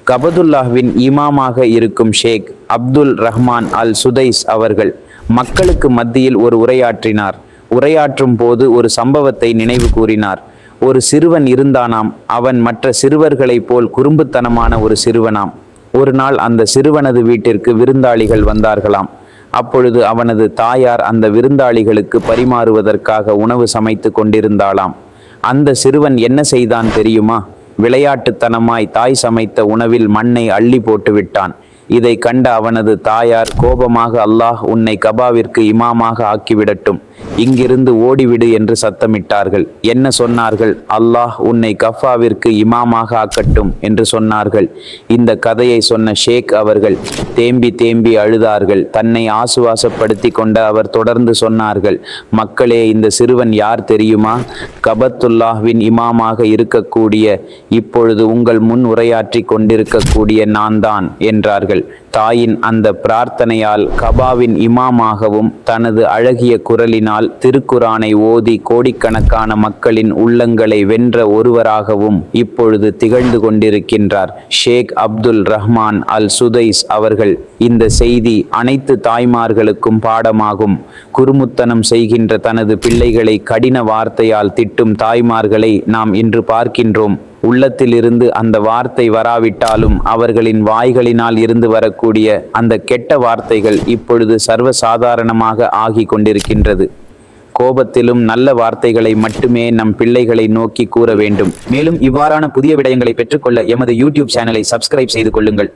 கபதுல்லாஹ்வின் இமாமாக இருக்கும் ஷேக் அப்துல் ரஹ்மான் அல் சுதைஸ் அவர்கள் மக்களுக்கு மத்தியில் ஒரு உரையாற்றினார். உரையாற்றும் போது ஒரு சம்பவத்தை நினைவு கூறினார். ஒரு சிறுவன் இருந்தானாம். அவன் மற்ற சிறுவர்களைப் போல் குறும்புத்தனமான ஒரு சிறுவனாம். ஒரு நாள் அந்த சிறுவனது வீட்டிற்கு விருந்தாளிகள் வந்தார்களாம். அப்பொழுது அவனது தாயார் அந்த விருந்தாளிகளுக்கு பரிமாறுவதற்காக உணவு சமைத்து கொண்டிருந்தாளாம். அந்த சிறுவன் என்ன செய்தான் தெரியுமா? விளையாட்டுத்தனமாய் தாய் சமைத்த உணவில் மண்ணை அள்ளி போட்டு விட்டான். இதை கண்ட அவனது தாயார் கோபமாக, அல்லாஹ் உன்னை கபாவிற்கு இமாமாக ஆக்கிவிடட்டும், இங்கிருந்து ஓடிவிடு என்று சத்தமிட்டார்கள். என்ன சொன்னார்கள்? அல்லாஹ் உன்னை கஃபாவிற்கு இமாமாக ஆக்கட்டும் என்று சொன்னார்கள். இந்த கதையை சொன்ன ஷேக் அவர்கள் தேம்பி தேம்பி அழுதார்கள். தன்னை ஆசுவாசப்படுத்தி கொண்ட அவர் தொடர்ந்து சொன்னார்கள், மக்களே, இந்த சிறுவன் யார் தெரியுமா? கபத்துல்லாஹ்வின் இமாமாக இருக்கக்கூடிய, இப்பொழுது உங்கள் முன் உரையாற்றி கொண்டிருக்கக்கூடிய நான் தான் என்றார்கள். தாயின் அந்த பிரார்த்தனையால் கபாவின் இமாமாகவும் தனது அழகிய குரலினால் திருக்குரானை ஓதி கோடிக்கணக்கான மக்களின் உள்ளங்களை வென்ற ஒருவராகவும் இப்பொழுது திகழ்ந்து கொண்டிருக்கின்றார் ஷேக் அப்துல் ரஹ்மான் அல் சுதைஸ் அவர்கள். இந்த செய்தி அனைத்து தாய்மார்களுக்கும் பாடமாகும். குறுமுத்தனம் செய்கின்ற தனது பிள்ளைகளை கடின வார்த்தையால் திட்டும் தாய்மார்களை நாம் இன்று பார்க்கின்றோம். உள்ளத்திலிருந்து அந்த வார்த்தை வராவிட்டாலும் அவர்களின் வாய்களினால் இருந்து வரக்கூடிய அந்த கெட்ட வார்த்தைகள் இப்பொழுது சர்வசாதாரணமாக ஆகி கொண்டிருக்கின்றது. கோபத்திலும் நல்ல வார்த்தைகளை மட்டுமே நம் பிள்ளைகளை நோக்கி கூற வேண்டும். மேலும் இவ்வாறான புதிய விடயங்களை பெற்றுக்கொள்ள எமது யூடியூப் சேனலை சப்ஸ்கிரைப் செய்து கொள்ளுங்கள்.